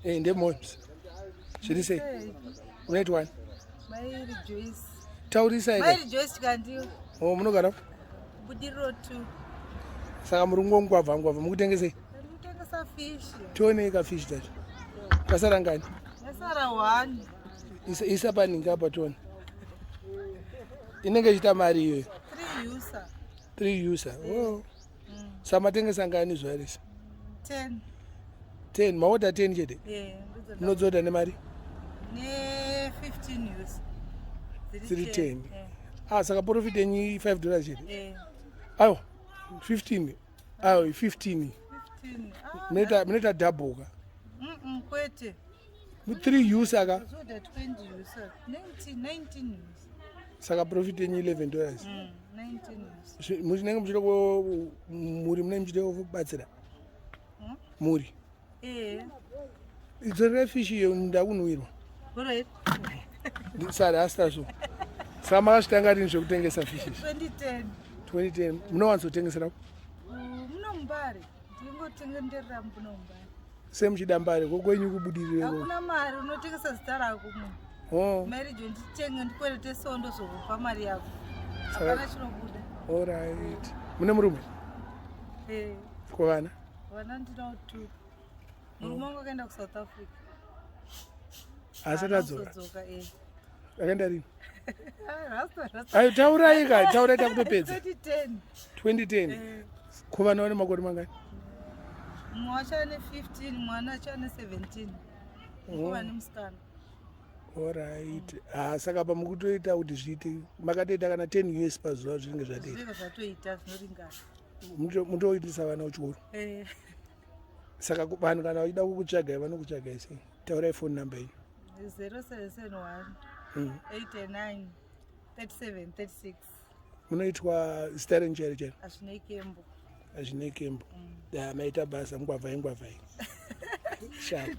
Ndemons. Zviri sei? Unaitwa wani? Mai Rejoice. Taurisa ere? Mai Rejoice kandiyo. Oh, munogara? Budiriro 2. Saka muri ngwava mukutengesei? Ndikutengesa fish. Tione ka fish tacho. Kasara ngani? Yasara 1. Isa paningi apa tione. Inenge ichita mari iyoyo? 3 user. 3 user. Oh. Samatengesa ngani zuva rese? 10. Maorder 10 chete? Munodzoda nemari? Ne 15 user. 310. Saka profit yenyu $5 chete? Aiwa 15. Aiwa 15. Munoita double ka? Kwete. 3 user ka? 20 user. 19 user. Saka profit yenyu $11. 19 user. Muchinenge muchidoko muri mune muchidoko kubatsira? Muri? Idzorera fish iyo ndakunhuhwirwa. Alright. Sara hasta so. Saka makasvitanga rini zvekutengesa fish? 2010. Munowanzotengesera? Muno Mbare. Ndingotengenderera muno Mbare. Semuchida Mbare kokwenyu kubudiriro. Hakuna mari unotengesa zita rako munhu. Mari jo nditenge ndikwerete sondo zokupa mari yako. Hapana chinobuda. Alright. Mune murume? Kuvana? Vana ndinawo 2. Murume wangu akaenda kuSouth Africa. Asati adzoka? Akaenda rini? Rasta. Ayo taurai takutopedza. 2010. 2010. Kuvana vane makore mangani? Mumwe achane 15, mwana achane 17. Kuva nemusikana. Alright. Saka pamukutoita kuti zviite makatoita kana 10 US pazuva zvinenge zvatoita? Zvinenge zvatoita zvinoringana. Mutoitisa vana kuchikoro? Saka vanhu kana vachida kukutsvagai vanokutsvagai sei? Taurai phone number yenyu. 0771 89 37 36. Munoitwa zita renyu chairo chairo? Hazvinei Kembo. Hazvinei Kembo. Maita basa Ngwava. Sharp.